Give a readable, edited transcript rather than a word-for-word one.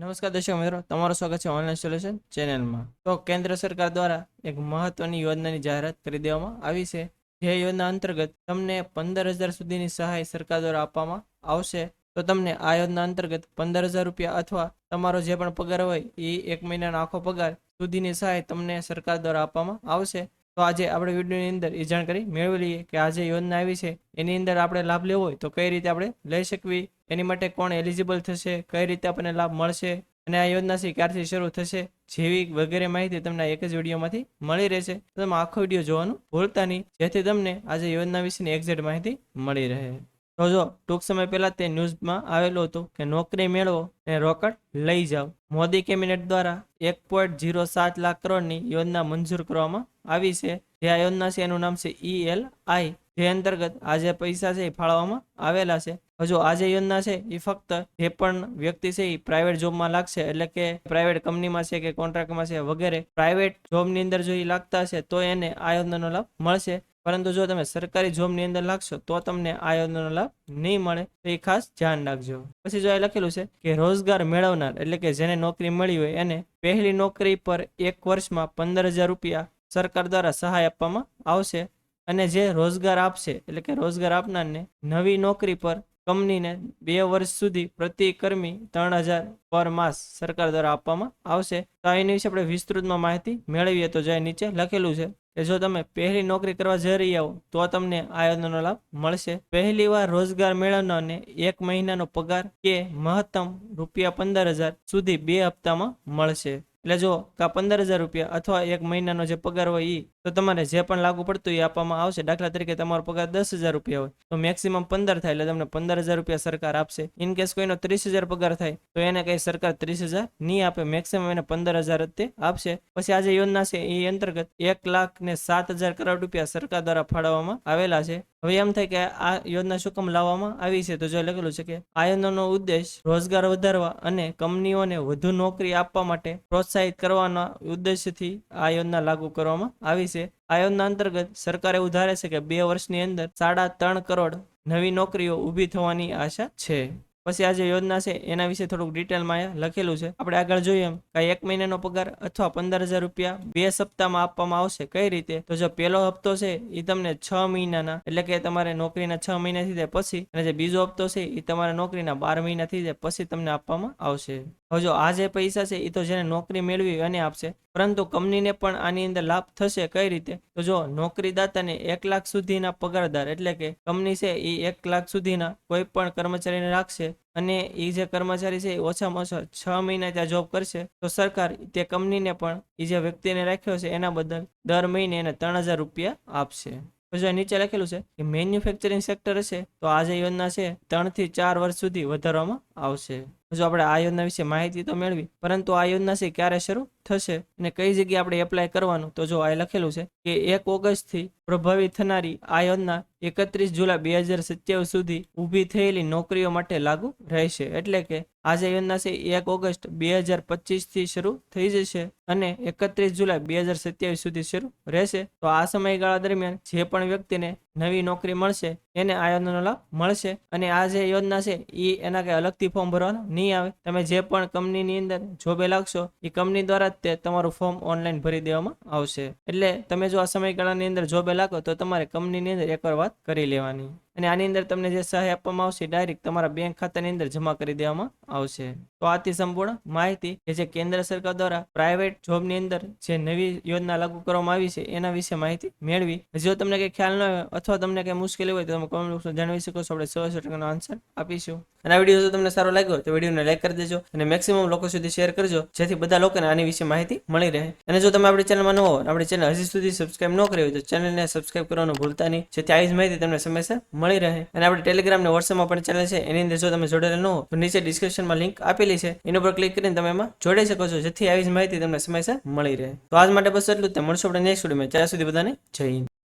નમસ્કાર દર્શક મિત્રો, તમારું સ્વાગત છે ઓનલાઈન સોલ્યુશન ચેનલમાં। તો કેન્દ્ર સરકાર દ્વારા એક મહત્વની યોજનાની જાહેરાત કરી દેવામાં આવી છે। જે યોજના અંતર્ગત તમને 15,000 સુધીની સહાય સરકાર દ્વારા આપવામાં આવશે। તો તમને આ યોજના અંતર્ગત 15,000 રૂપિયા અથવા તમારો જે પણ પગાર હોય એ એક મહિનાનો આખો પગાર સુધીની સહાય તમને સરકાર દ્વારા આપવામાં આવશે। તો આજે આપણે વિડીયોની અંદર એ જાણકારી મેળવી લઈએ કે આ જે યોજના આવી છે એની અંદર આપણે લાભ લેવો હોય તો કઈ રીતે આપણે લઈ શકવી, એની માટે કોણ એલિજિબલ થશે, કઈ રીતે આપણને લાભ મળશે અને આ યોજના છે ક્યારથી શરૂ થશે જેવી વગેરે માહિતી તમને એક જ વિડીયોમાંથી મળી રહેશે। તો તમે આખો વિડીયો જોવાનું ભૂલતા નહીં, જેથી તમને આજે યોજના વિશેની એક્ઝેક્ટ માહિતી મળી રહે। તો જો ટૂંક સમય પહેલા તે ન્યૂઝમાં આવેલું હતું કે નોકરી મેળવો અને રોકડ લઈ જાઓ। મોદી કેબિનેટ દ્વારા 1.07 લાખ કરોડની યોજના મંજૂર કરવામાં આવી છે। જે આ યોજના છે એનું નામ છે ELI, જે અંતર્ગત આ જે પૈસા છે એ ફાળવવામાં આવેલા છે। હજુ આ જે યોજના છે એ ફક્ત જે પણ વ્યક્તિ છે એ પ્રાઇવેટ જોબમાં લાગશે, એટલે કે પ્રાઇવેટ કંપનીમાં છે કે કોન્ટ્રાક્ટમાં છે વગેરે પ્રાઇવેટ જોબની અંદર જો એ લાગતા હશે તો એને આ યોજનાનો લાભ મળશે। પરંતુ જો તમે સરકારી જોબની અંદર લાગશો તો તમને આ યોજનાનો લાભ નહીં મળે, તો એ ખાસ ધ્યાન રાખજો। પછી જો એ લખેલું છે કે રોજગાર મેળવનાર એટલે કે જેને નોકરી મળી હોય એને પહેલી નોકરી પર એક વર્ષમાં 15,000 રૂપિયા સરકાર દ્વારા સહાય આપવામાં આવશે। અને જે રોજગાર આપશે એટલે કે રોજગાર આપનારને નવી નોકરી પર કંપનીને 2 વર્ષ સુધી પ્રતિ કર્મી 3,000 પર માસ સરકાર દ્વારા આપવામાં આવશે। તો એની વિશે આપણે વિસ્તૃતમાં માહિતી મેળવીએ તો જે નીચે લખેલું છે કે જો તમે પહેલી નોકરી કરવા જઈ રહ્યા હો તો તમને આ યોજનાનો લાભ મળશે। પહેલી વાર રોજગાર મેળવનારને 1 મહિનાનો પગાર કે મહત્તમ ₹15,000 સુધી 2 હપ્તામાં મળશે। એટલે જો કા 15,000 રૂપિયા અથવા 1 મહિનાનો જે પગાર હોય એ તો તમારે જે પણ લાગુ પડતું એ આપવામાં આવશે। દાખલા તરીકે તમારો પગાર 10,000 રૂપિયા હોય તો મેક્સિમમ 15 થાય એટલે તમને 15,000 રૂપિયા સરકાર આપશે। ઇન કેસ કોઈનો 30,000 પગાર થાય તો એને કઈ સરકાર 30,000 નહીં આપે, મેક્સિમમ એને 15,000 જ તે આપશે। પછી આ જે યોજના છે એ અંતર્ગત 1,07,000 કરોડ રૂપિયા સરકાર દ્વારા ફાળવવામાં આવેલા છે। હવે એમ થાય કે આ યોજના શું કામ લાવવામાં આવી છે, તો જો લખેલું છે કે આ યોજનાનો ઉદ્દેશ રોજગાર વધારવા અને કંપનીઓને વધુ નોકરી આપવા માટે પ્રોત્સાહિત કરવાના ઉદ્દેશથી આ યોજના લાગુ કરવામાં આવી છે। આ યોજના અંતર્ગત સરકાર એવું ધારે છે કે 2 વર્ષની અંદર 3.5 કરોડ નવી નોકરીઓ ઊભી થવાની આશા છે। પછી આ જે યોજના છે એના વિશે થોડુંક ડિટેલમાં અહીંયા લખેલું છે। આપણે આગળ જોઈએ એમ કે 1 મહિનાનો પગાર અથવા 15,000 રૂપિયા 2 સપ્તાહમાં આપવામાં આવશે। કઈ રીતે, તો જો પહેલો હપ્તો છે એ તમને 6 મહિનાના એટલે કે તમારે નોકરીના 6 મહિના થઈ જાય પછી, અને જે બીજો હપ્તો છે એ તમારા નોકરીના 12 મહિના થઈ જાય પછી તમને આપવામાં આવશે। હવે જો આ જે પૈસા છે એ તો જેને નોકરી મેળવી અને આપશે, પરંતુ કંપનીને પણ આની અંદર લાભ થશે। કઈ રીતે, તો જો નોકરીદાતાને 1 લાખ સુધીના પગારદાર એટલે કે કંપની છે એ 1 લાખ સુધીના કોઈ પણ કર્મચારીને રાખશે અને એ જે કર્મચારી છે એ ઓછામાં ઓછા 6 મહિના ત્યાં જોબ કરશે તો સરકાર તે કંપનીને પણ એ જે વ્યક્તિને રાખ્યો છે એના બદલ દર મહિને એને 3,000 રૂપિયા આપશે। પછી નીચે લખેલું છે કે મેન્યુફેક્ચરિંગ સેક્ટર હશે તો આ જે યોજના છે 3 થી 4 વર્ષ સુધી વધારવામાં આવશે। જો આપણે આ યોજના વિશે માહિતી તો મેળવી, પરંતુ આ યોજના છે ક્યારે શરૂ થશે અને કઈ જગ્યાએ આપણે એપ્લાય કરવાનું, તો જો આ લખેલું છે કે 1 ઓગસ્ટથી પ્રભાવિત થનારી આ યોજના 31 જુલાઈ 2027 સુધી ઊભી થયેલી નોકરીઓ માટે લાગુ રહેશે। એટલે કે આ જે યોજના છે 1 ઓગસ્ટ 2025 થી શરૂ થઈ જશે અને 31 જુલાઈ 2027 સુધી શરૂ રહેશે। તો આ સમયગાળા દરમિયાન જે પણ વ્યક્તિને નવી નોકરી મળશે એને આ યોજનાનો લાભ મળશે। અને આ જે યોજના છે એ એના કઈ અલગથી ફોર્મ ભરવાનું નહીં આવે। તમે જે પણ કંપનીની અંદર જોબે લાગશો એ કંપની દ્વારા જ તે તમારું ફોર્મ ઓનલાઈન ભરી દેવામાં આવશે। એટલે તમે જો આ સમયગાળાની અંદર જોબે લાગો તો તમારે કંપનીની અંદર એકવાર વાત કરી લેવાની અને આની અંદર તમને જે સહાય આપવામાં આવશે ડાયરેક્ટ તમારા બેંક ખાતાની અંદર જમા કરી દેવામાં આવશે। તો આથી સંપૂર્ણ માહિતી કે જે કેન્દ્ર સરકાર દ્વારા પ્રાઇવેટ જોબની અંદર જે નવી યોજના લાગુ કરવામાં આવી છે એના વિશે માહિતી મેળવી। જો તમને કંઈ ખ્યાલ ન હોય અથવા તમને કંઈ મુશ્કેલી હોય તો તમે કોમેન્ટ બોક્સમાં જણાવી શકો છો, આપણે 100% આન્સર આપીશું। અને આ વિડીયો જો તમને સારો લાગ્યો હોય તો વિડીયોને લાઈક કરી દેજો અને મેક્સિમમ લોકો સુધી શેર કરજો, જેથી બધા લોકોને આની વિશે માહિતી મળી રહે। અને જો તમે આપણી ચેનલમાં ન હો, આપણી ચેનલ હજી સુધી સબસ્ક્રાઇબ ન કરી હોય તો ચેનલને સબસ્ક્રાઇબ કરવાનું ભૂલતા નહીં, જેથી આવી જ માહિતી તમને સમયસર મળી રહે। અને આપણે ટેલિગ્રામ અને વોટ્સએપમાં પણ ચેનલ છે, એની અંદર જો તમે જોડેલા ન હો તો નીચે ડિસ્ક્રિપ્શનમાં લિંક આપેલી છે, એના પર ક્લિક કરીને તમે એમાં જોડાઈ શકો છો, જેથી આવી જ માહિતી તમને સમયસર મળી રહે। તો આજ માટે બસ એટલું જ, મળશું આપણે નેક્સ્ટ વિડીયોમાં। ત્યાં સુધી બધાને જય હિન્દ।